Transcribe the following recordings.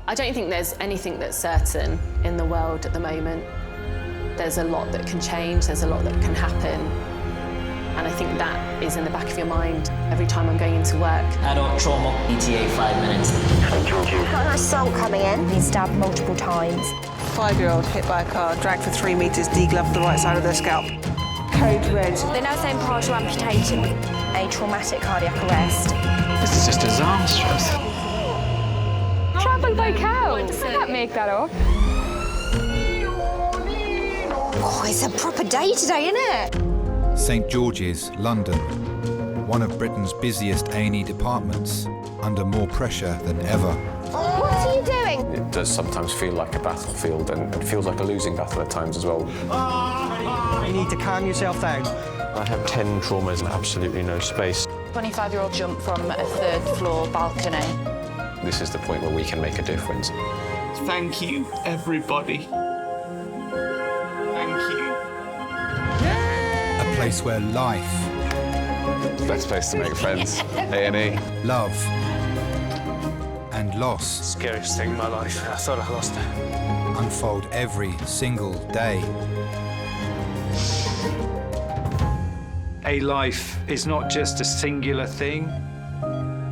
I don't think there's anything that's certain in the world at the moment. There's a lot that can change, there's a lot that can happen. And I think that is in the back of your mind every time I'm going into work. Adult trauma, ETA 5 minutes. Got an assault coming in. He's stabbed multiple times. 5-year-old hit by a car, dragged for 3 metres, degloved the right side of their scalp. Code red. They're now saying partial amputation with a traumatic cardiac arrest. This is just disastrous. Travel by cow. I can't make that up. Oh, it's a proper day today, isn't it? St George's, London, one of Britain's busiest A&E departments, under more pressure than ever. What are you doing? It does sometimes feel like a battlefield, and it feels like a losing battle at times as well. You need to calm yourself down. I have 10 traumas and absolutely no space. 25-year-old jump from a 3rd floor balcony. This is the point where we can make a difference. Thank you, everybody. Thank you. A place where life, Best place to make friends, A&E. love, and loss Scariest thing in my life. I thought I lost it. unfold every single day. A life is not just a singular thing.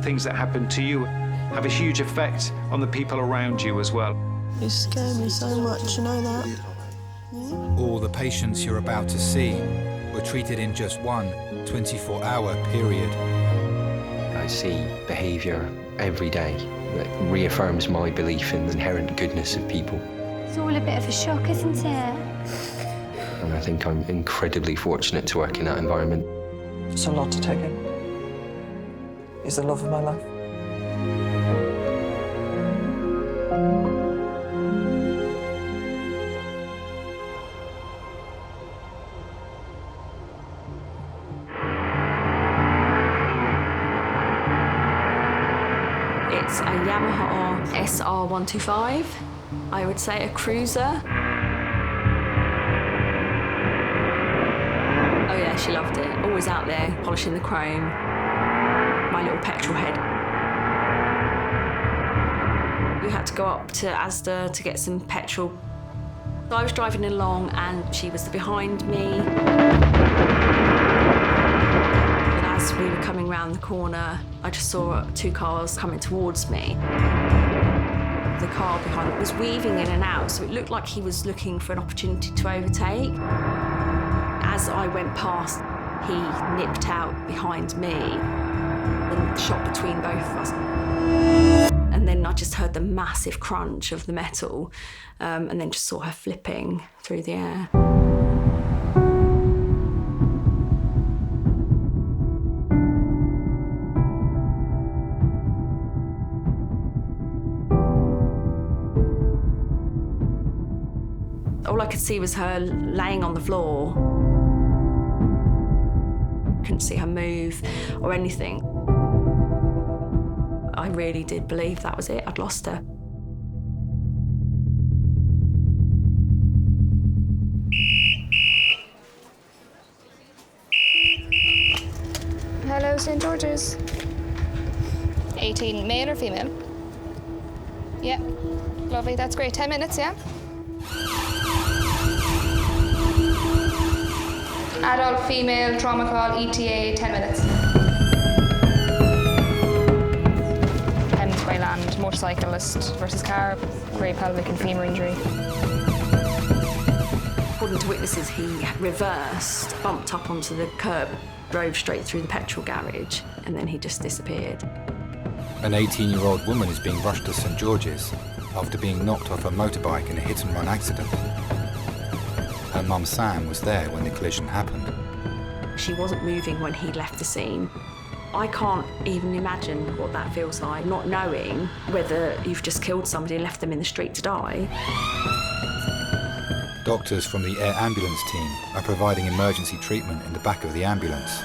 Things that happen to you have a huge effect on the people around you as well. You scare me so much, you know that? All the patients you're about to see were treated in just one 24-hour period. I see behaviour every day that reaffirms my belief in the inherent goodness of people. It's all a bit of a shock, isn't it? And I think I'm incredibly fortunate to work in that environment. It's a lot to take in. He's the love of my life. It's a Yamaha SR125. I would say a cruiser. Oh yeah, she loved it. Always out there, polishing the chrome. My little petrol head. We had to go up to Asda to get some petrol. So I was driving along and she was behind me. And as we were coming round the corner, I just saw 2 cars coming towards me. The car behind it was weaving in and out, so it looked like he was looking for an opportunity to overtake. As I went past, he nipped out behind me and shot between both of us. And then I just heard the massive crunch of the metal, and then just saw her flipping through the air. All I could see was her laying on the floor. Couldn't see her move or anything. I really did believe that was it. I'd lost her. Hello, St George's. 18, male or female? Yeah, lovely, that's great. 10 minutes, yeah? Adult female trauma call, ETA, 10 minutes. Thames by land, motorcyclist versus car, grey pelvic and femur injury. According to witnesses, he reversed, bumped up onto the curb, drove straight through the petrol garage, and then he just disappeared. An 18-year-old woman is being rushed to St George's after being knocked off a motorbike in a hit-and-run accident. Her mum Sam was there when the collision happened. She wasn't moving when he left the scene. I can't even imagine what that feels like, not knowing whether you've just killed somebody and left them in the street to die. Doctors from the air ambulance team are providing emergency treatment in the back of the ambulance.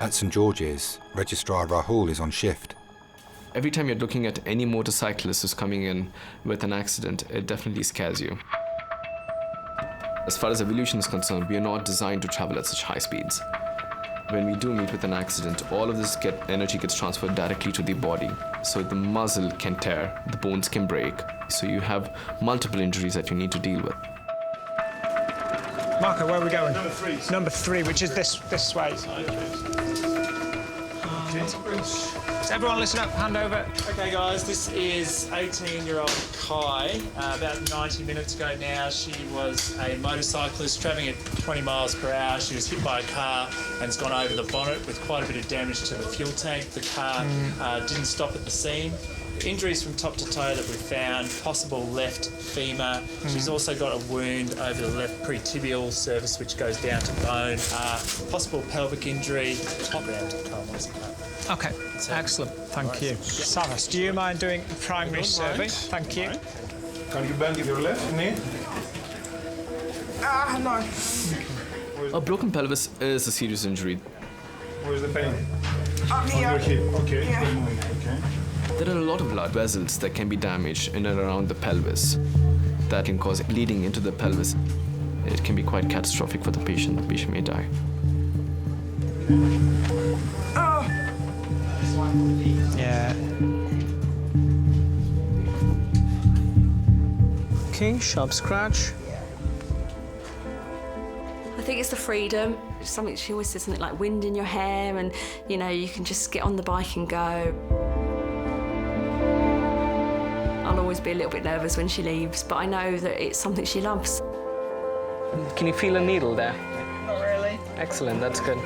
At St George's, Registrar Rahul is on shift. Every time you're looking at any motorcyclist who's coming in with an accident, it definitely scares you. As far as evolution is concerned, we are not designed to travel at such high speeds. When we do meet with an accident, all of this energy gets transferred directly to the body. So the muscle can tear, the bones can break. So you have multiple injuries that you need to deal with. Marco, where are we going? Number 3. Number 3, which is this way. So everyone listen up, hand over. Okay guys, this is 18-year-old Kai. About 90 minutes ago now, she was a motorcyclist travelling at 20 miles per hour. She was hit by a car and has gone over the bonnet with quite a bit of damage to the fuel tank. The car didn't stop at the scene. Injuries from top to toe that we found, possible left femur. She's also got a wound over the left pre-tibial surface which goes down to bone. Possible pelvic injury. Top round to Carl. Okay, excellent. Thank you. Savas, do you mind doing a primary survey? Thank you. Can you bend with your left knee? No. A broken pelvis is a serious injury. Where's the pain? On your hip. Okay. Yeah. Okay. There are a lot of blood vessels that can be damaged in and around the pelvis that can cause bleeding into the pelvis. It can be quite catastrophic for the patient. The patient may die. Yeah. Okay, sharp scratch. I think it's the freedom. It's something she always says, isn't it, like wind in your hair, and you know, you can just get on the bike and go. I'll always be a little bit nervous when she leaves, but I know that it's something she loves. Can you feel a needle there? Not really. Excellent, that's good.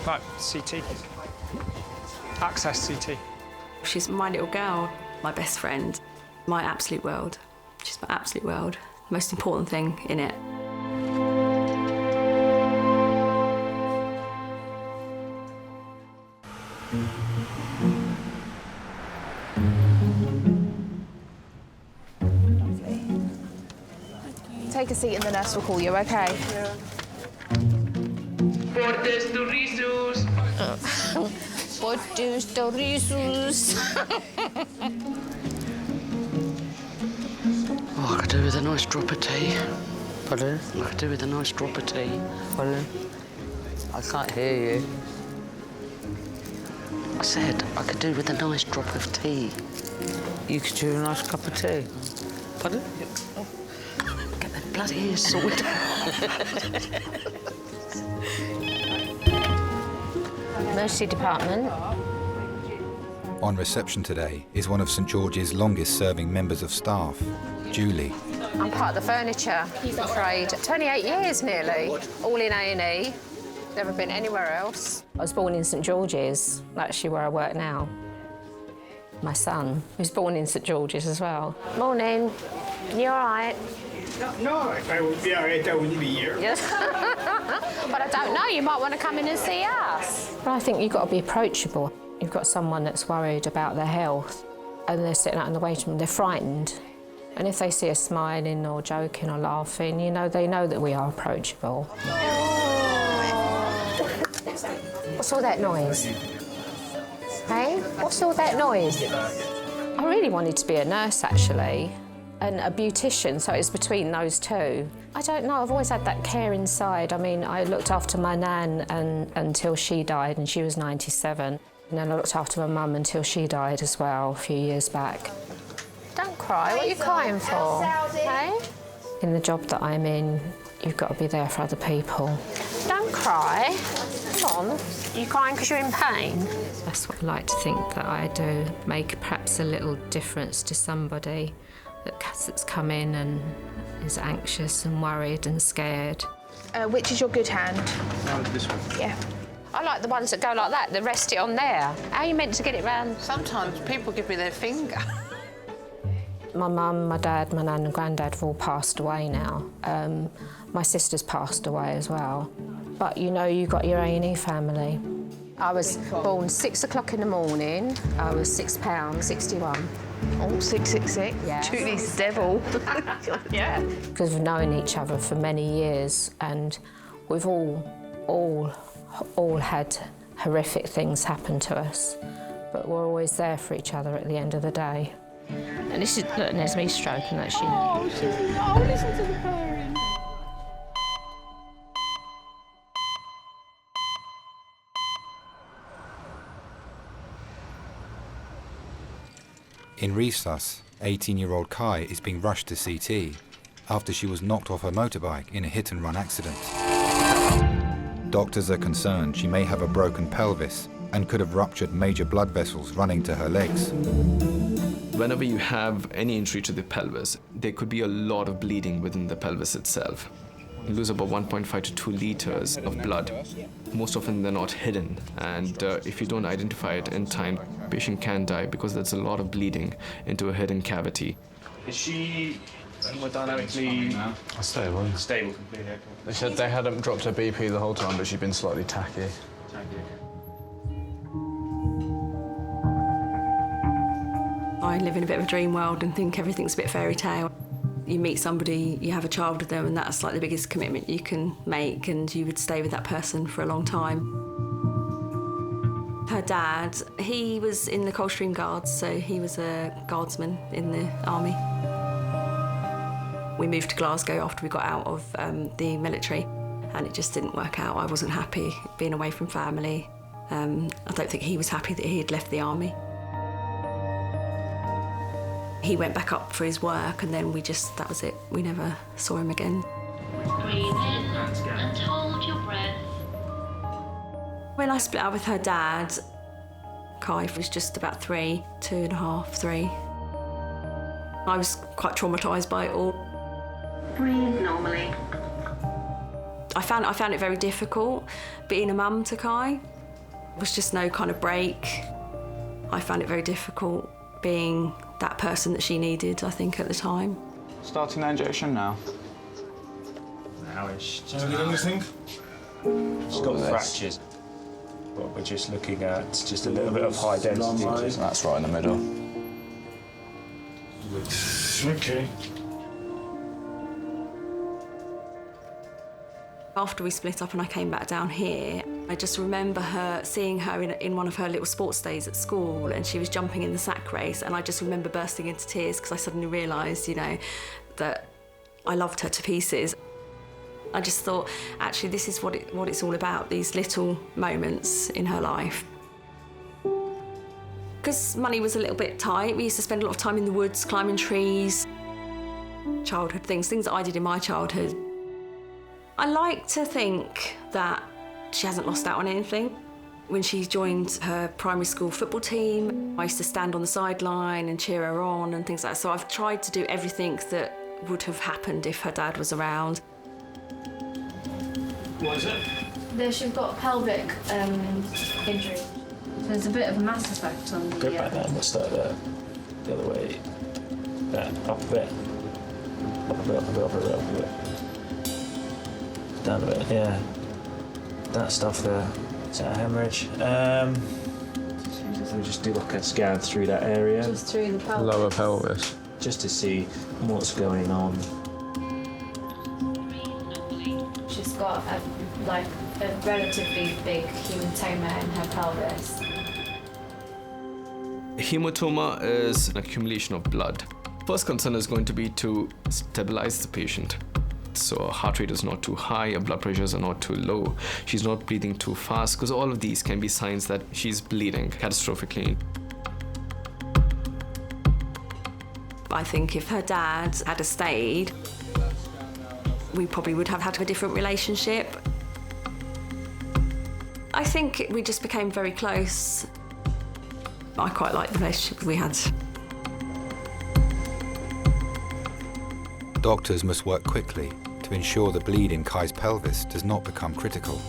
Right, CT. Access CT. She's my little girl, my best friend, my absolute world. She's my absolute world. The most important thing in it. Take a seat and the nurse will call you, okay? Portes Turrisus. Portes Turrisus. Oh, I could do with a nice drop of tea. Pardon? I could do with a nice drop of tea. Pardon? I can't hear you. I said I could do with a nice drop of tea. You could do a nice cup of tea. Pardon? Get the bloody ears sorted. Emergency department. On reception today is one of St George's longest-serving members of staff, Julie. I'm part of the furniture trade. 28 years nearly, all in A&E. Never been anywhere else. I was born in St George's, actually where I work now. My son was born in St George's as well. Morning. You all right? No, if I would be all right, I wouldn't be here. Yes. But I don't know, you might want to come in and see us. But I think you've got to be approachable. You've got someone that's worried about their health and they're sitting out in the waiting room, they're frightened. And if they see us smiling or joking or laughing, you know, they know that we are approachable. What's all that noise? Hey? What's all that noise? I really wanted to be a nurse, actually, and a beautician, so it's between those two. I don't know, I've always had that care inside. I mean, I looked after my nan until she died, and she was 97. And then I looked after my mum until she died as well, a few years back. Don't cry, what are you crying for? Hey? In the job that I'm in, you've got to be there for other people. Don't cry. Come on. Are you crying because you're in pain? That's what I like to think that I do, make perhaps a little difference to somebody that's come in and is anxious and worried and scared. Which is your good hand? This one. Yeah. I like the ones that go like that, that rest it on there. How are you meant to get it round? Sometimes people give me their finger. My mum, my dad, my nan and granddad have all passed away now. My sister's passed away as well. But you know, you've got your A&E family. I was born 6 o'clock in the morning. I was £6.61. Oh, 666. Yeah. Julie's devil. Yeah. Because we've known each other for many years and we've all had horrific things happen to us. But we're always there for each other at the end of the day. And this is, look, there's me stroking that sheep. Oh, listen to the purring. In Resus, 18-year-old Kai is being rushed to CT after she was knocked off her motorbike in a hit-and-run accident. Doctors are concerned she may have a broken pelvis and could have ruptured major blood vessels running to her legs. Whenever you have any injury to the pelvis, there could be a lot of bleeding within the pelvis itself. You lose about 1.5 to 2 liters of blood. Most often they're not hidden, and if you don't identify it in time, the patient can die because there's a lot of bleeding into a hidden cavity. Is she hemodynamically Stable. stable completely? They said they hadn't dropped her BP the whole time, but she'd been slightly tacky. I live in a bit of a dream world and think everything's a bit fairy tale. You meet somebody, you have a child with them, and that's like the biggest commitment you can make, and you would stay with that person for a long time. Her dad, he was in the Coldstream Guards, so he was a guardsman in the army. We moved to Glasgow after we got out of the military, and it just didn't work out. I wasn't happy being away from family. I don't think he was happy that he had left the army. He went back up for his work, and then that was it. We never saw him again. Breathe in and hold your breath. When I split up with her dad, Kai was just about 3, 2.5, 3. I was quite traumatised by it all. Breathe normally. I found it very difficult. Being a mum to Kai was just no kind of break. I found it very difficult being that person that she needed, I think, at the time. Starting the injection now. Nowish. Have you done anything? She's got fractures. But we're just looking at just a little bit of high density. That's right in the middle. Okay. After we split up and I came back down here, I just remember seeing her in one of her little sports days at school, and she was jumping in the sack race, and I just remember bursting into tears because I suddenly realised, that I loved her to pieces. I just thought, actually, this is what it's all about, these little moments in her life. Because money was a little bit tight, we used to spend a lot of time in the woods, climbing trees, childhood things that I did in my childhood. I like to think that she hasn't lost out on anything. When she joined her primary school football team, I used to stand on the sideline and cheer her on and things like that. So I've tried to do everything that would have happened if her dad was around. What is it? She's got a pelvic injury. There's a bit of a mass effect on the... Go back down, let's start there. The other way. Up a bit. Up a bit, up a bit, up a bit, up a bit. Down a bit, yeah. That stuff there. Is that a hemorrhage? Let me just do like a scan through that area. Just through the pelvis. Lower pelvis. Just to see what's going on. She's got a relatively big hematoma in her pelvis. Hematoma is an accumulation of blood. First concern is going to be to stabilize the patient. So her heart rate is not too high, her blood pressures are not too low, she's not breathing too fast, because all of these can be signs that she's bleeding catastrophically. I think if her dad had stayed, we probably would have had a different relationship. I think we just became very close. I quite liked the relationship we had. Doctors must work quickly to ensure the bleed in Kai's pelvis does not become critical.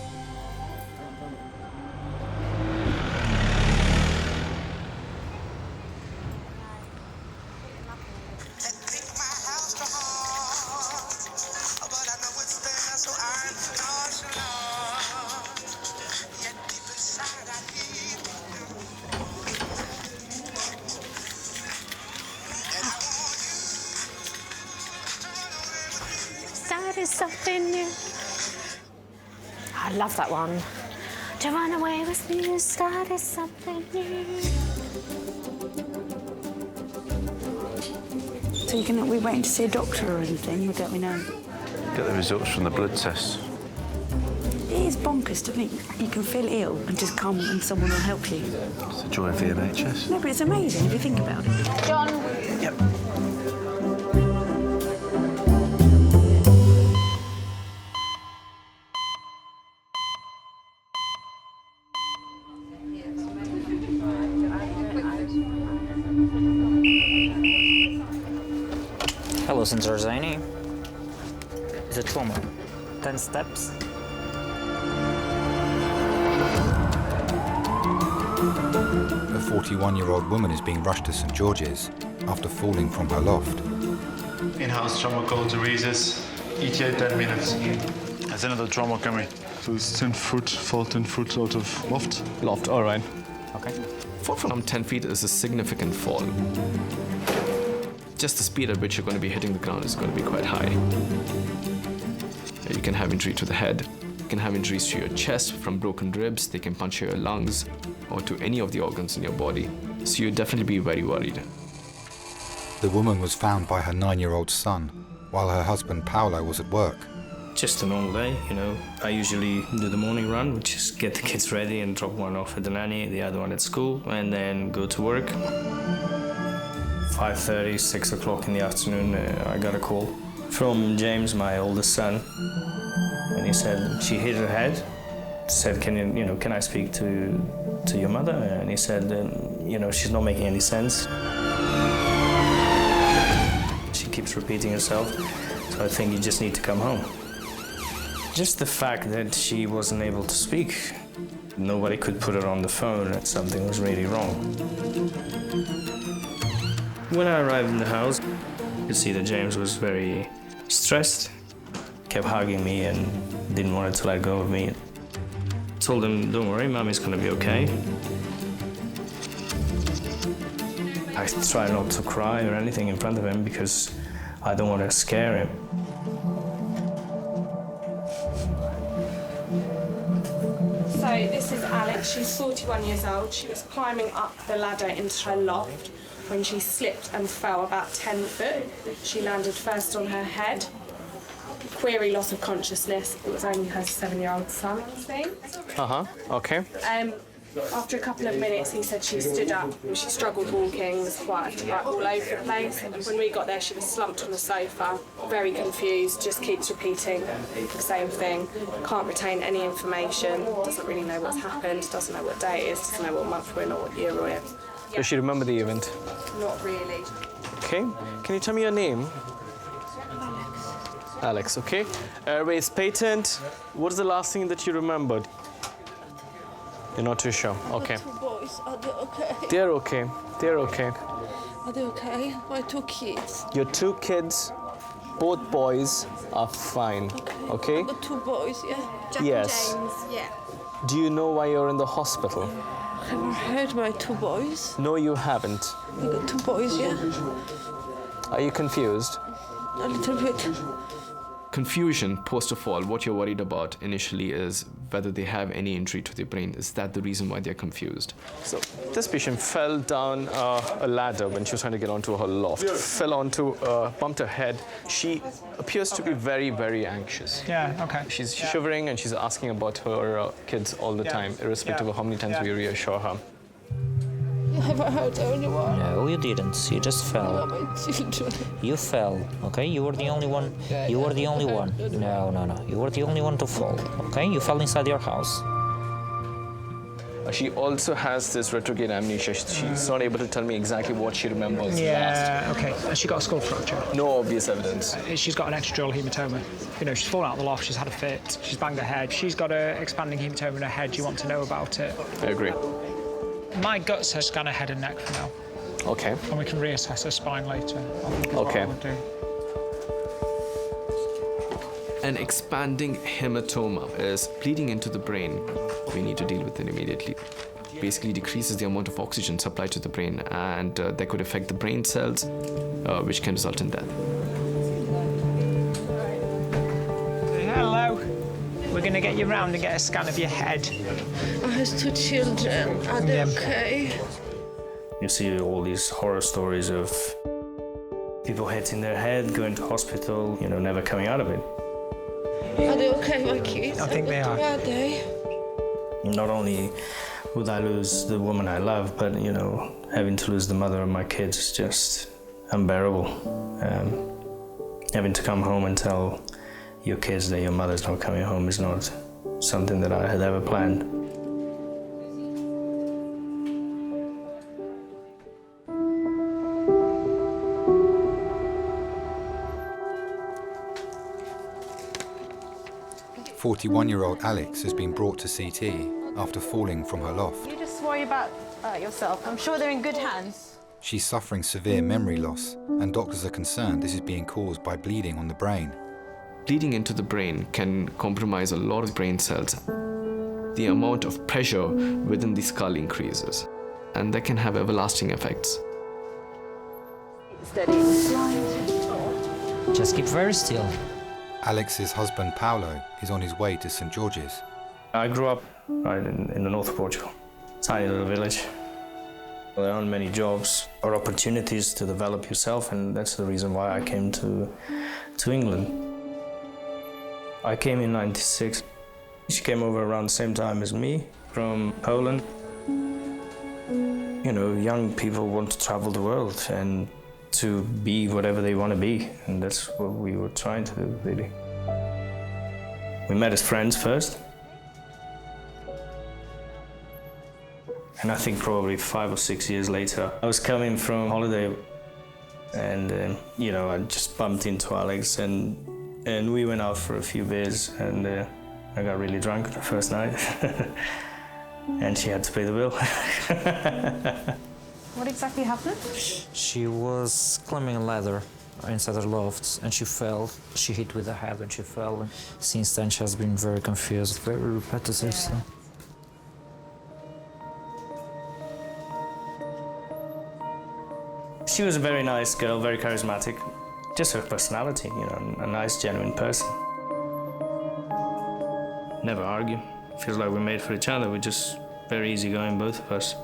Started something new. I love that one. To run away with me, started something new. So we waiting to see a doctor or anything, or don't we know? Get the results from the blood tests. It is bonkers to think you can feel ill and just come and someone will help you. It's a joy of the NHS. No, but it's amazing if you think about it. John. Yep. Hello, Sensor Zaini. It's a trauma. 10 steps. A 41-year-old woman is being rushed to St George's after falling from her loft. In-house trauma call to Resus. ETA 10 minutes. There's another trauma coming. So it's 10 foot, fall 10 foot out of loft. Loft, all right. Okay. Fall from 10 feet is a significant fall. Just the speed at which you're going to be hitting the ground is going to be quite high. You can have injury to the head. You can have injuries to your chest from broken ribs. They can puncture your lungs or to any of the organs in your body. So you'd definitely be very worried. The woman was found by her 9-year-old son while her husband Paolo was at work. Just a normal day, you know. I usually do the morning run, which is get the kids ready and drop one off at the nanny, the other one at school, and then go to work. 5:30, 6 o'clock in the afternoon, I got a call from James, my oldest son, and he said she hit her head. Said, can I speak to your mother? And he said, she's not making any sense. She keeps repeating herself, so I think you just need to come home. Just the fact that she wasn't able to speak, nobody could put her on the phone, that something was really wrong. When I arrived in the house, I could see that James was very stressed, kept hugging me and didn't want to let go of me. I told him, don't worry, Mommy's gonna be okay. I try not to cry or anything in front of him because I don't want to scare him. So this is Alex, she's 41 years old. She was climbing up the ladder into her loft when she slipped and fell about 10 foot. She landed first on her head. Query loss of consciousness. It was only her 7-year-old son on scene. Okay. After a couple of minutes, he said she stood up and she struggled walking, was quite all over the place. When we got there, she was slumped on the sofa, very confused, just keeps repeating the same thing, can't retain any information, doesn't really know what's happened, doesn't know what day it is, doesn't know what month we're in or what year we're in. Does she remember the event? Not really. Okay. Can you tell me your name? Alex, okay. Airways patent. What is the last thing that you remembered? You're not too sure. Okay. My 2 boys, are they okay? They're okay. They're okay. Are they okay? My 2 kids. Your 2 kids, both boys, are fine. Okay? I've got 2 boys, yeah? Jack Yes. and James, yeah. Do you know why you're in the hospital? Have you heard my 2 boys? No, you haven't. I got 2 boys, yeah? Are you confused? A little bit. Confusion post a fall, what you're worried about initially is whether they have any injury to their brain. Is that the reason why they're confused? So this patient fell down a ladder when she was trying to get onto her loft, fell onto, bumped her head. She appears to be very, very anxious. Yeah, okay. She's shivering and she's asking about her kids all the time, irrespective of how many times we reassure her. Have I hurt anyone? No, you didn't. You just fell. My children. You fell, okay? You were the only one. You were the only one. No. You were the only one to fall, okay? You fell inside your house. She also has this retrograde amnesia. She's not able to tell me exactly what she remembers Yeah, okay. Has she got a skull fracture? No obvious evidence. She's got an extradural hematoma. You know, she's fallen out of the loft, she's had a fit, she's banged her head. She's got an expanding hematoma in her head. Do you want to know about it? I agree. My gut says scan her head and neck for now. Okay. And we can reassess her spine later. Okay. An expanding hematoma is bleeding into the brain. We need to deal with it immediately. Basically decreases the amount of oxygen supplied to the brain, and that could affect the brain cells, which can result in death. Hello. We're going to get you round and get a scan of your head. I have 2 children. Are they okay? You see all these horror stories of people hitting their head, going to hospital, never coming out of it. Are they okay, my kids? I think they are. Are they? Not only would I lose the woman I love, but, you know, having to lose the mother of my kids is just unbearable. Having to come home and tell your kids that your mother's not coming home is not something that I had ever planned. "41-year-old Alex has been brought to CT after falling from her loft. You just worry about yourself. I'm sure they're in good hands. She's suffering severe memory loss, and doctors are concerned this is being caused by bleeding on the brain. Bleeding into the brain can compromise a lot of brain cells. The amount of pressure within the skull increases, and that can have everlasting effects. Steady. Just keep very still. Alex's husband Paolo is on his way to St. George's. I grew up right in the north of Portugal, tiny little village. There aren't many jobs or opportunities to develop yourself, and that's the reason why I came to England. I came in '96. She came over around the same time as me from Poland. You know, young people want to travel the world and to be whatever they want to be, and that's what we were trying to do, really. We met as friends first, and I think probably 5 or 6 years later, I was coming from holiday, and you know, I just bumped into Alex, and we went out for a few beers, and I got really drunk the first night, and she had to pay the bill. What exactly happened? She was climbing a ladder inside her loft and she fell. She hit with her head and she fell. And since then she has been very confused, very repetitive. So. She was a very nice girl, very charismatic. Just her personality, you know, a nice, genuine person. Never argue. Feels like we're made for each other. We're just very easygoing, both of us.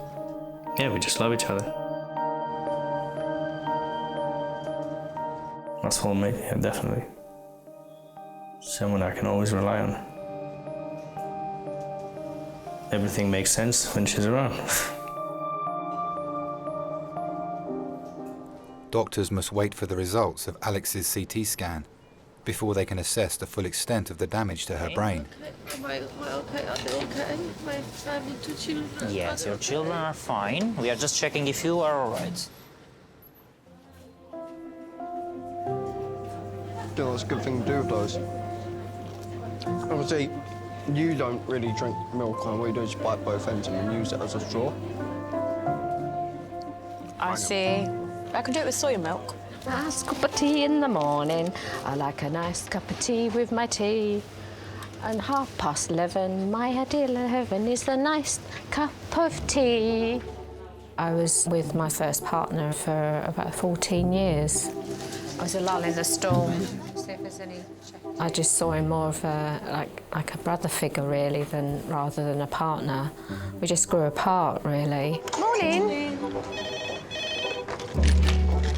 Yeah, we just love each other. That's soulmate, yeah, definitely. Someone I can always rely on. Everything makes sense when she's around. Doctors must wait for the results of Alex's CT scan before they can assess the full extent of the damage to her brain. Am I okay? Are they okay? My family, 2 children. Yes, your children are fine. We are just checking if you are all right. You know, it's a good thing to do with those. Obviously, you don't really drink milk, and what you do is bite both ends and use it as a straw. I see. I can do it with soy milk. Nice cup of tea in the morning. I like a nice cup of tea with my tea. And 11:30, my ideal heaven is a nice cup of tea. I was with my first partner for about 14 years. I was a lull in the storm. See if there's any. I just saw him more of like a brother figure, really, rather than a partner. We just grew apart, really. Morning.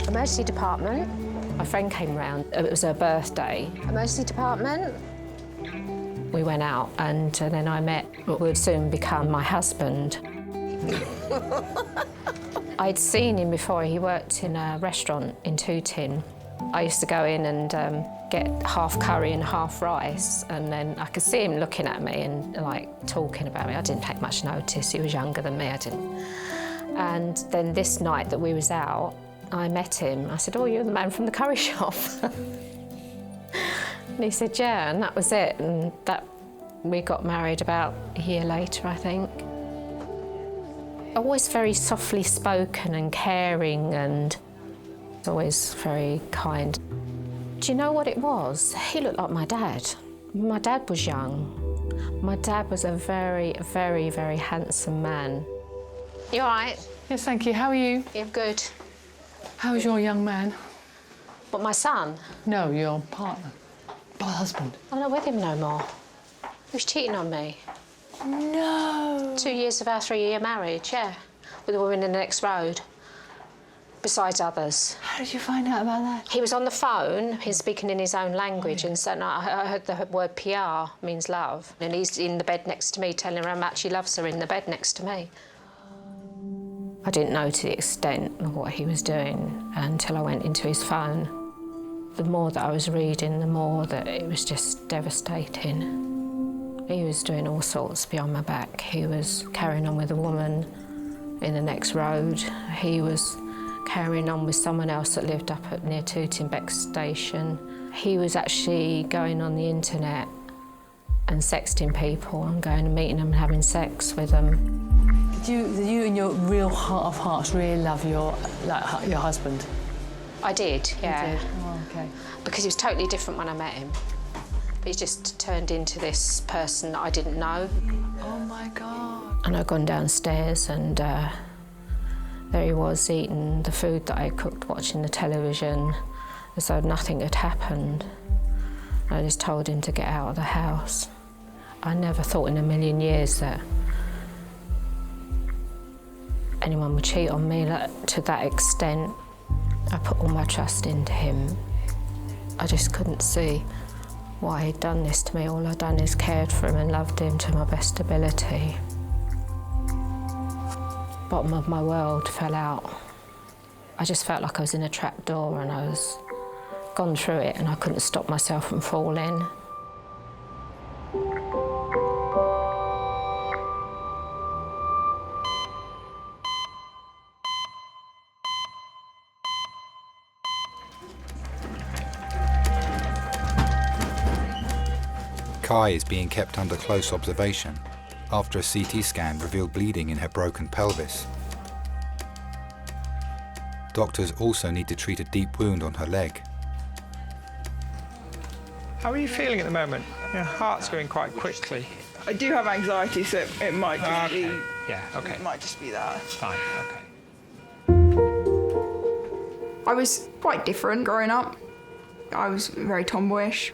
Emergency department. My friend came round. It was her birthday. Emergency department. We went out, and then I met what would soon become my husband. I'd seen him before. He worked in a restaurant in Tooting. I used to go in and get half curry and half rice, and then I could see him looking at me and like talking about me. I didn't take much notice. He was younger than me. I didn't. And then this night that we was out, I met him. I said, "Oh, you're the man from the curry shop." And he said, "Yeah," and that was it. And that we got married about a year later, I think. Always very softly spoken and caring, and always very kind. Do you know what it was? He looked like my dad. My dad was young. My dad was a very, very, very handsome man. You all right? Yes, thank you. How are you? Yeah, good. How is your young man? But my son? No, your partner. My husband. I'm not with him no more. He was cheating on me. No. 2 years of our 3-year marriage, yeah. With a woman in the next road. besides others. How did you find out about that? He was on the phone, he's speaking in his own language, and so I heard the word PR means love, and he's in the bed next to me telling her how much he loves her in the bed next to me. I didn't know to the extent of what he was doing until I went into his phone. The more that I was reading, the more that it was just devastating. He was doing all sorts behind my back. He was carrying on with a woman in the next road. He was carrying on with someone else that lived up at near Tootingbeck station. He was actually going on the internet and sexting people and going and meeting them and having sex with them. Did you in your real heart of hearts really love your husband? I did, yeah. You did? Oh, okay. Because he was totally different when I met him. But he's just turned into this person that I didn't know. Oh my God. And I'd gone downstairs and there he was eating the food that I cooked, watching the television, as though nothing had happened. I just told him to get out of the house. I never thought in a million years that anyone would cheat on me to that extent. I put all my trust into him. I just couldn't see why he'd done this to me. All I'd done is cared for him and loved him to my best ability. Bottom of my world fell out. I just felt like I was in a trap door and I was gone through it and I couldn't stop myself from falling. Kai is being kept under close observation after a CT scan revealed bleeding in her broken pelvis. Doctors also need to treat a deep wound on her leg. How are you feeling at the moment? Your heart's going quite quickly. I do have anxiety, so it might just be... Yeah, okay. It might just be that. Fine, okay. I was quite different growing up. I was very tomboyish.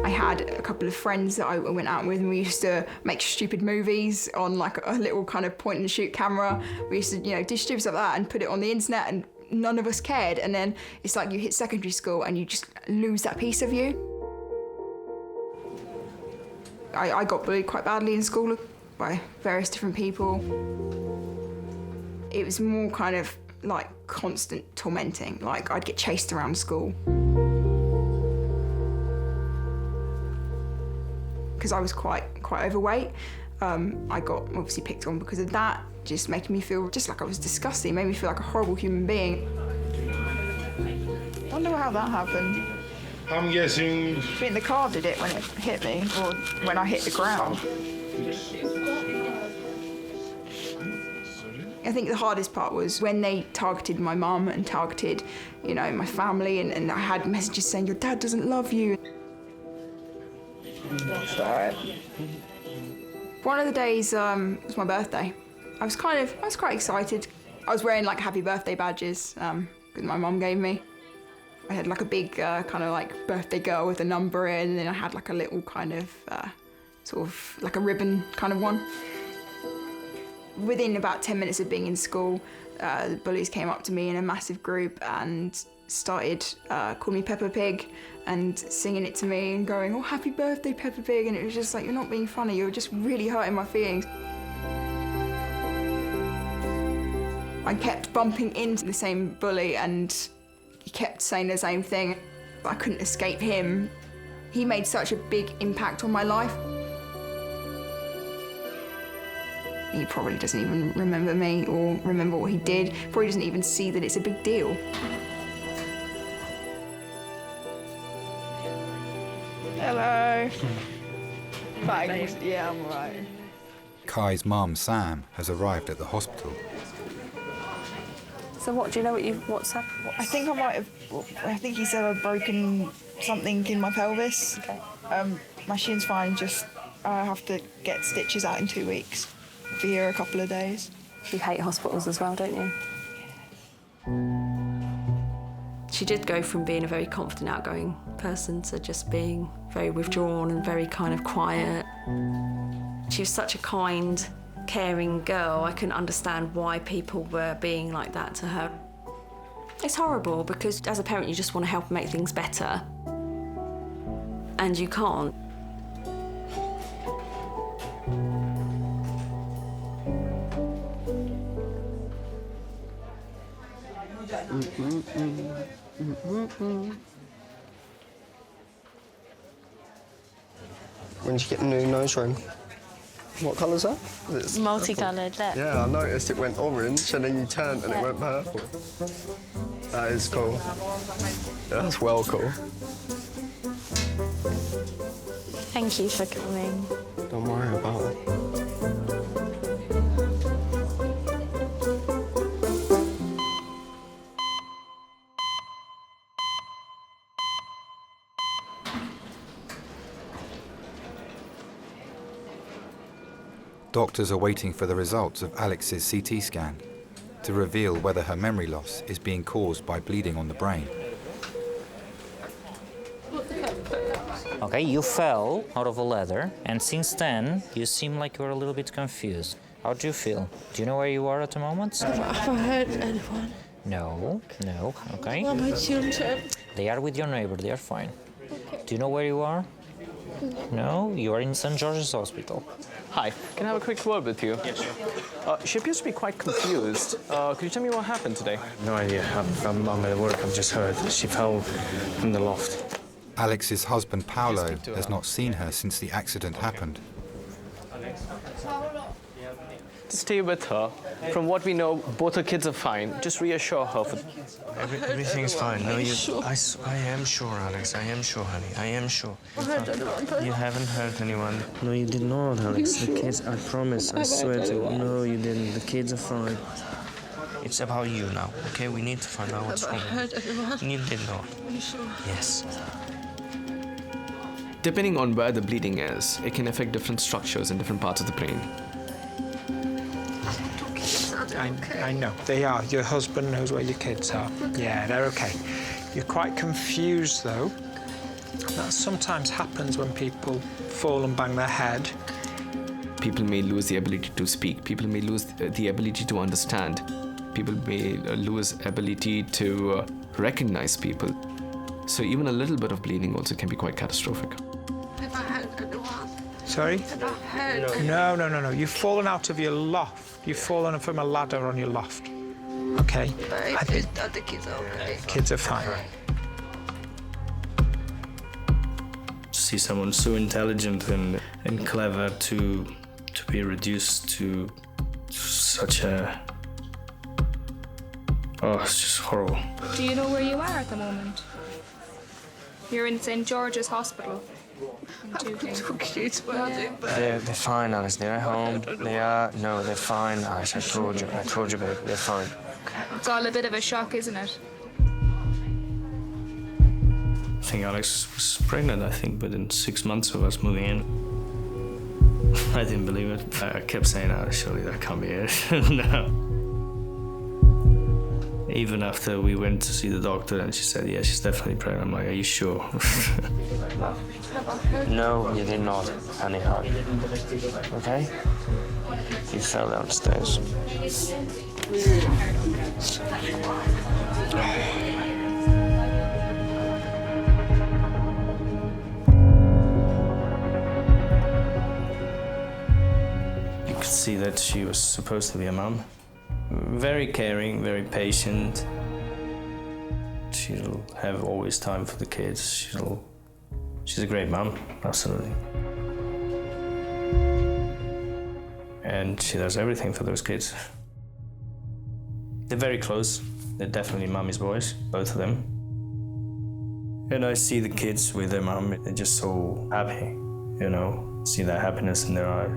I had a couple of friends that I went out with and we used to make stupid movies on like a little kind of point and shoot camera. We used to, do stupid stuff like that and put it on the internet and none of us cared. And then it's like you hit secondary school and you just lose that piece of you. I got bullied quite badly in school by various different people. It was more kind of like constant tormenting. Like I'd get chased around school. Because I was quite overweight. I got obviously picked on because of that, just making me feel just like I was disgusting, made me feel like a horrible human being. I wonder how that happened. I'm guessing... I think the car did it when it hit me, or when I hit the ground. I think the hardest part was when they targeted my mum and targeted, my family, and I had messages saying, your dad doesn't love you. That's all right. One of the days was my birthday. I was quite excited. I was wearing like happy birthday badges that my mum gave me. I had like a big kind of like birthday girl with a number in, and then I had like a little kind of sort of like a ribbon kind of one. Within about 10 minutes of being in school, the bullies came up to me in a massive group and started calling me Peppa Pig and singing it to me and going, oh, happy birthday, Peppa Pig. And it was just like, you're not being funny, you're just really hurting my feelings. I kept bumping into the same bully and he kept saying the same thing. I couldn't escape him. He made such a big impact on my life. He probably doesn't even remember me or remember what he did. Probably doesn't even see that it's a big deal. Hello. Thanks. Yeah, I'm all right. Kai's mum, Sam, has arrived at the hospital. So what, do you know what's happened? I think I think he said I've broken something in my pelvis. Okay. My shin's fine, just I have to get stitches out in 2 weeks. Be here a couple of days. You hate hospitals as well, don't you? She did go from being a very confident, outgoing person to just being very withdrawn and very kind of quiet. She was such a kind, caring girl, I couldn't understand why people were being like that to her. It's horrible because as a parent you just want to help make things better. And you can't. When did you get the new nose ring? What colour's that? It's Multicoloured, look. Yeah, I noticed it went orange and then you turned and it went purple. That is cool. Yeah, that's well cool. Thank you for coming. Don't worry about it. Doctors are waiting for the results of Alex's CT scan to reveal whether her memory loss is being caused by bleeding on the brain. Okay, you fell out of a ladder, and since then, you seem like you're a little bit confused. How do you feel? Do you know where you are at the moment? Have I hurt anyone? No, okay. Well, my children. They are with your neighbor, they are fine. Okay. Do you know where you are? No, you are in St. George's Hospital. Hi, can I have a quick word with you? Yes, sure. She appears to be quite confused. Could you tell me what happened today? No idea. I'm at work. I've just heard she fell from the loft. Alex's husband, Paolo, has not seen her since the accident happened. Stay with her. From what we know, both her kids are fine. Just reassure her. Everything's fine. No, Sure. I am sure, Alex. I am sure, honey. I am sure. I hurt anyone. You haven't hurt anyone. No, you did not, Alex. The kids, I promise, I swear to you. No, you didn't. The kids are fine. It's about you now, okay? We need to find out what's Have I wrong. hurt anyone? You did not. Are you sure? Yes. Depending on where the bleeding is, it can affect different structures in different parts of the brain. I know, they are. Your husband knows where your kids are. Yeah, they're okay. You're quite confused, though. That sometimes happens when people fall and bang their head. People may lose the ability to speak. People may lose the ability to understand. People may lose ability to recognize people. So even a little bit of bleeding also can be quite catastrophic. Have I hurt anyone? Sorry? Have I hurt anyone? No. You've fallen out of your loft. You've fallen from a ladder on your loft. Okay? Are the kids okay? Kids are fine. See someone so intelligent and clever to be reduced to such a... Oh, it's just horrible. Do you know where you are at the moment? You're in St. George's Hospital. They're fine, Alice. They're at home. They're fine, Alice. I told you, babe. They're fine. It's all a bit of a shock, isn't it? I think Alex was pregnant, within 6 months of us moving in. I didn't believe it. I kept saying, oh, surely that can't be it. No. Even after we went to see the doctor and she said, yeah, she's definitely pregnant. I'm like, are you sure? No, you did not, honey. Okay? You fell downstairs. You could see that she was supposed to be a mum. Very caring, very patient. She'll have always time for the kids. She's a great mum, absolutely. And she does everything for those kids. They're very close. They're definitely mummy's boys, both of them. And I see the kids with their mum, they're just so happy, see that happiness in their eyes.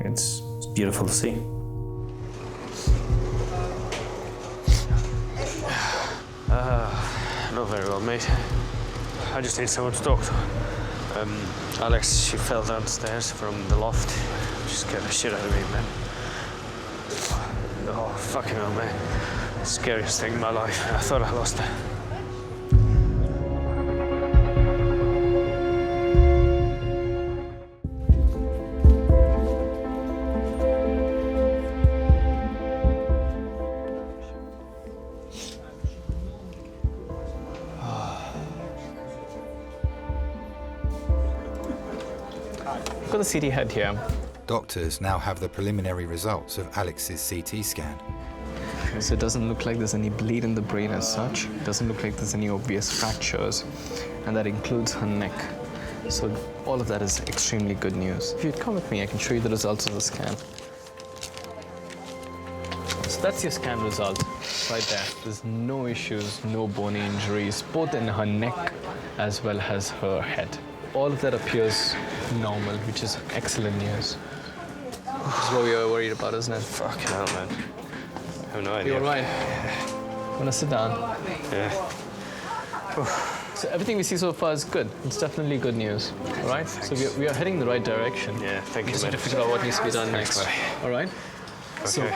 It's beautiful to see. Not very well, mate. I just need someone to talk to. Alex, she fell downstairs from the loft. She scared the shit out of me, man. Oh, fucking hell, man. Scariest thing in my life. I thought I lost her. I've got the CT head here. Doctors now have the preliminary results of Alex's CT scan. So it doesn't look like there's any bleed in the brain as such. It doesn't look like there's any obvious fractures. And that includes her neck. So all of that is extremely good news. If you'd come with me, I can show you the results of the scan. So that's your scan result right there. There's no issues, no bony injuries, both in her neck as well as her head. All of that appears normal, which is excellent news. Which is what we were worried about, isn't it? Fucking hell, man. I have no idea. You're right. Wanna sit down? Yeah. So everything we see so far is good. It's definitely good news. All right? So we are heading the right direction. Yeah, thank we you, just man. need to figure out what needs to be done Thanks, next. buddy. All right? Okay. So,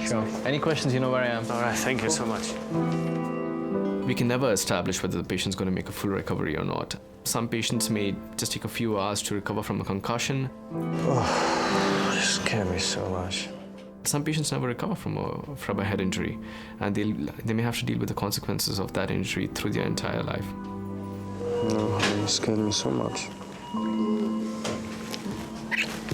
sure. Any questions, you know where I am. All right, thank you so much. We can never establish whether the patient's going to make a full recovery or not. Some patients may just take a few hours to recover from a concussion. Oh, you scare me so much. Some patients never recover from a head injury, and they may have to deal with the consequences of that injury through their entire life. No, you scared me so much.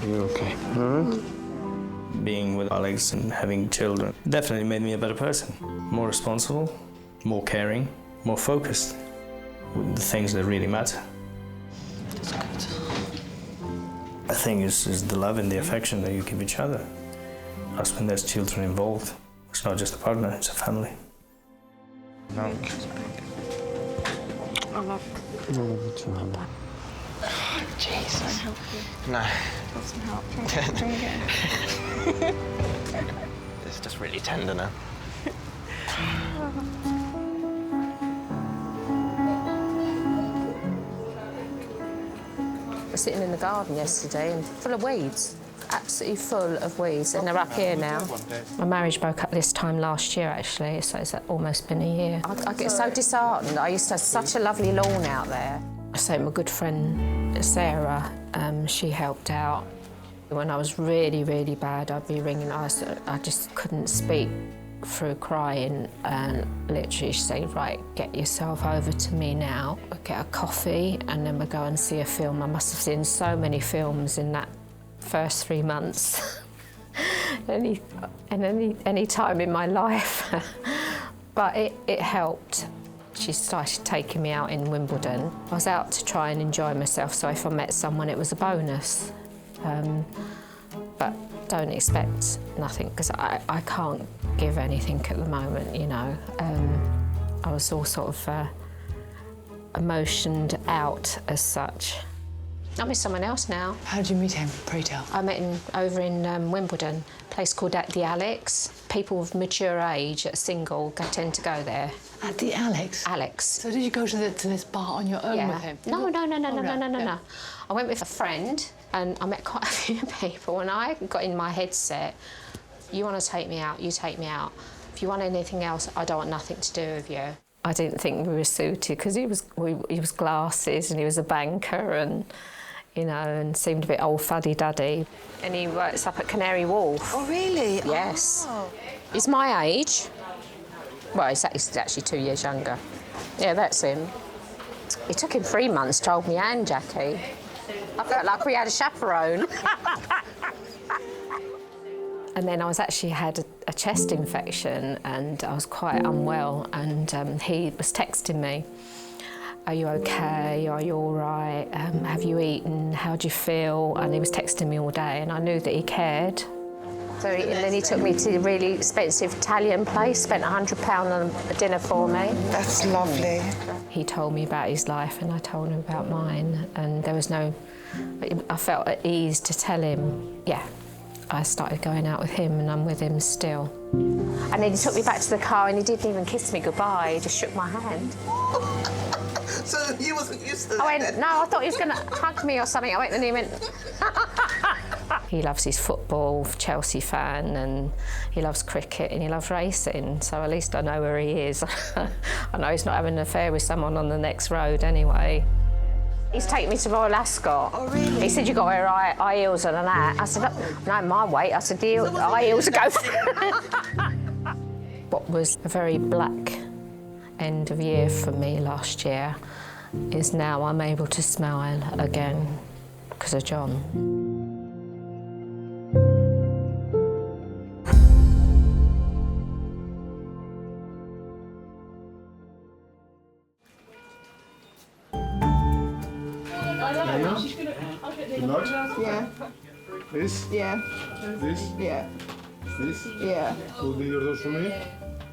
You're okay, all right? Being with Alex and having children definitely made me a better person. More responsible, more caring, more focused with the things that really matter. That's good. I think is the love and the affection that you give each other. That's when there's children involved. It's not just a partner, it's a family. No. I love you too, honey. Oh, Jesus. Can I help you? No. Got some help. Drink it. It's just really tender now. I was sitting in the garden yesterday and full of weeds. Absolutely full of weeds, and they're up here now. My marriage broke up this time last year, actually, so it's almost been a year. I get so disheartened. I used to have such a lovely lawn out there. So my good friend Sarah, she helped out. When I was really, really bad, I'd be ringing. I just couldn't speak through crying, and literally she said, right, get yourself over to me now. We'll get a coffee, and then we'll go and see a film. I must have seen so many films in that first 3 months. any time in my life. But it helped. She started taking me out in Wimbledon. I was out to try and enjoy myself, so if I met someone, it was a bonus. But don't expect nothing, because I can't give anything at the moment, you know. I was all sort of emotioned out as such. I'm with someone else now. How did you meet him, pray tell? I met him over in Wimbledon, a place called At the Alex. People of mature age, single, tend to go there. At the Alex? Alex. So did you go to this bar on your own with him? No. I went with a friend and I met quite a few people, and I got in my headset, you want to take me out, you take me out. If you want anything else, I don't want nothing to do with you. I didn't think we were suited because he was glasses and he was a banker and, you know, and seemed a bit old fuddy-duddy. And he works up at Canary Wharf. Oh, really? Yes. Oh. He's my age. Well, he's actually 2 years younger. Yeah, that's him. It took him 3 months to hold me hand, Jackie. I felt like we had a chaperone. And then I had a chest infection and I was quite unwell, and he was texting me, are you okay? Are you all right? Have you eaten? How do you feel? And he was texting me all day, and I knew that he cared. So and then he took me to a really expensive Italian place, spent £100 on a dinner for me. That's lovely. He told me about his life and I told him about mine, and I felt at ease to tell him, yeah. I started going out with him and I'm with him still. And then he took me back to the car and he didn't even kiss me goodbye, he just shook my hand. So he wasn't used to that? I went, no, I thought he was going to hug me or something. I went and he went... He loves his football, Chelsea fan, and he loves cricket and he loves racing, so at least I know where he is. I know he's not having an affair with someone on the next road anyway. He's taken me to Royal Ascot. Oh, really? He said, you've got to wear high heels and that. I said, no, my weight. I said, the high heels go for What was a very black end of year for me last year is now I'm able to smile again. because of John. Yeah. This? Yeah. This? Yeah. This? Yeah. Holding your doors for me.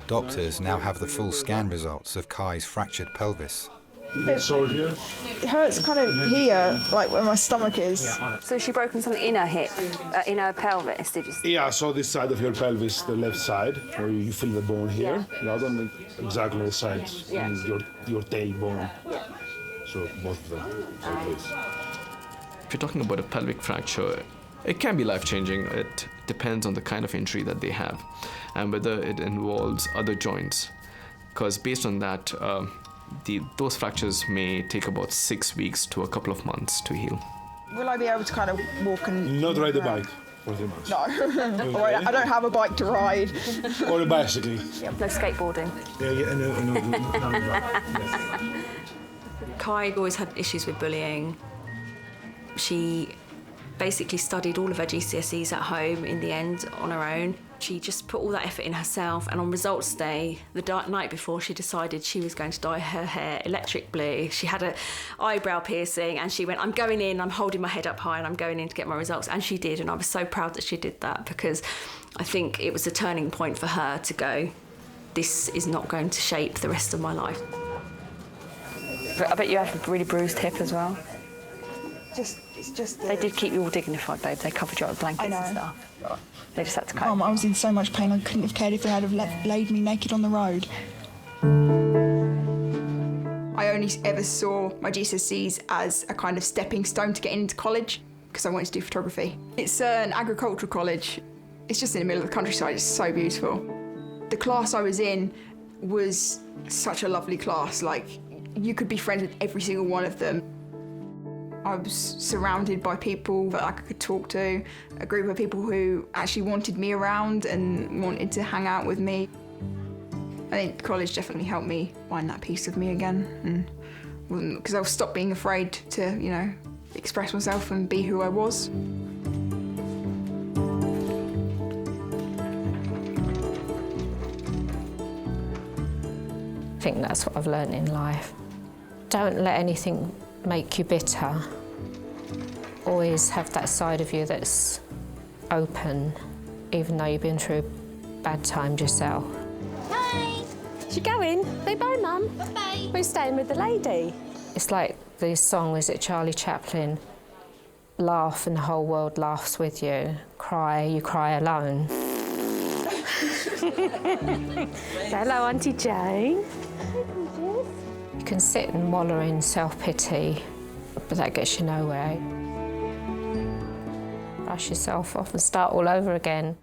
Doctors now have the full scan results of Kai's fractured pelvis. Sore here? It hurts kind of here, like where my stomach is. So has she broken something in her hip, in her pelvis, did you say? Yeah, so this side of your pelvis, the left side, where you feel the bone here. The other one, exactly the side, Yeah. is your tailbone. Yeah. So both of them, like this. If you're talking about a pelvic fracture, it can be life-changing. It depends on the kind of injury that they have and whether it involves other joints. Because based on that, those fractures may take about 6 weeks to a couple of months to heal. Will I be able to kind of walk and... Not ride a bike for 3 months. No. I don't have a bike to ride. Or a bicycle. No skateboarding. No. Kai always had issues with bullying. She basically studied all of her GCSEs at home in the end on her own. She just put all that effort in herself, and on results day, the night before, she decided she was going to dye her hair electric blue. She had an eyebrow piercing and she went, I'm going in, I'm holding my head up high and I'm going in to get my results. And she did, and I was so proud that she did that because I think it was a turning point for her to go, this is not going to shape the rest of my life. But I bet you have a really bruised hip as well. It's just They did keep you all dignified, babe. They covered you up with blankets and stuff. They just had to cope. I was in so much pain I couldn't have cared if they had laid me naked on the road. I only ever saw my GCSEs as a kind of stepping stone to get into college because I wanted to do photography. It's an agricultural college. It's just in the middle of the countryside. It's so beautiful. The class I was in was such a lovely class. Like, you could be friends with every single one of them. I was surrounded by people that I could talk to, a group of people who actually wanted me around and wanted to hang out with me. I think college definitely helped me find that piece of me again, and because I stopped being afraid to, you know, express myself and be who I was. I think that's what I've learned in life. Don't let anything make you bitter. Always have that side of you that's open, even though you've been through bad times yourself. Bye. She going? Say bye, Mum. Bye. We're staying with the lady. It's like the song, is it Charlie Chaplin? Laugh and the whole world laughs with you. Cry, you cry alone. Hello, Auntie Jane. You can sit and wallow in self-pity, but that gets you nowhere. Brush yourself off and start all over again.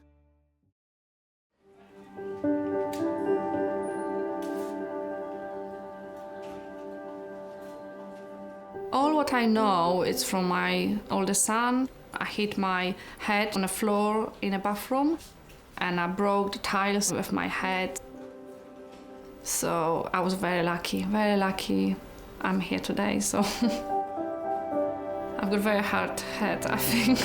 All what I know is from my oldest son. I hit my head on the floor in a bathroom and I broke the tiles with my head. So I was very lucky I'm here today, so I've got a very hard head, I think.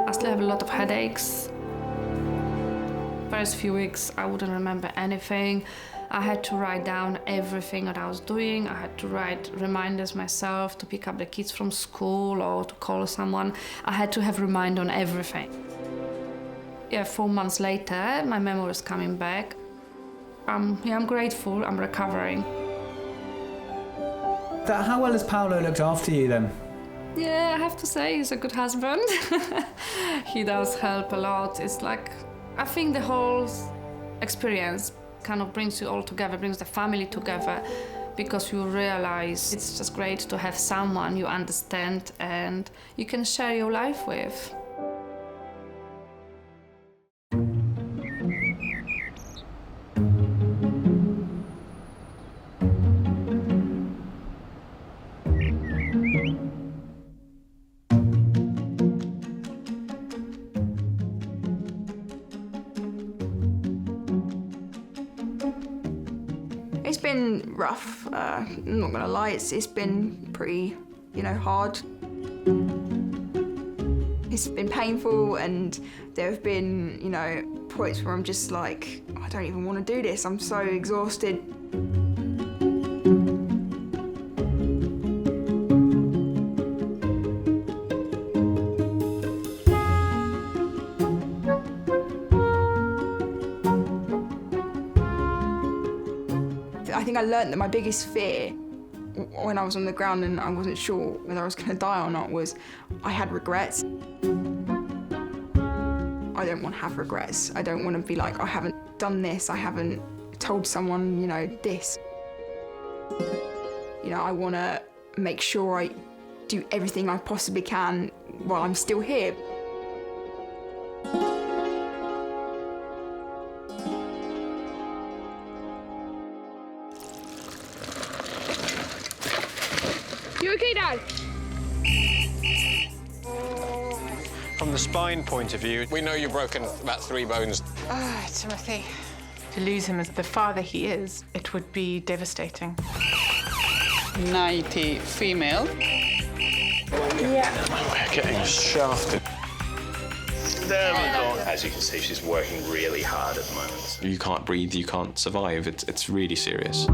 I still have a lot of headaches. First few weeks I wouldn't remember anything. I had to write down everything that I was doing. I had to write reminders myself to pick up the kids from school or to call someone. I had to have reminder on everything. Yeah, 4 months later, my memory is coming back. I'm grateful, I'm recovering. How well has Paolo looked after you then? Yeah, I have to say he's a good husband. He does help a lot. It's like, I think the whole experience kind of brings you all together, brings the family together, because you realize it's just great to have someone you understand and you can share your life with. It's been rough, I'm not gonna lie, it's been pretty, hard. It's been painful, and there have been, points where I'm just like, I don't even want to do this, I'm so exhausted. I think I learned that my biggest fear when I was on the ground and I wasn't sure whether I was going to die or not was I had regrets. I don't want to have regrets. I don't want to be like, I haven't done this, I haven't told someone, this. I want to make sure I do everything I possibly can while I'm still here. You okay, Dad? From the spine point of view, we know you've broken about 3 bones. Ah, Timothy. To lose him as the father he is, it would be devastating. 90 female. Yeah. We're getting shafted. There we go. As you can see, she's working really hard at the moment. You can't breathe, you can't survive. It's really serious.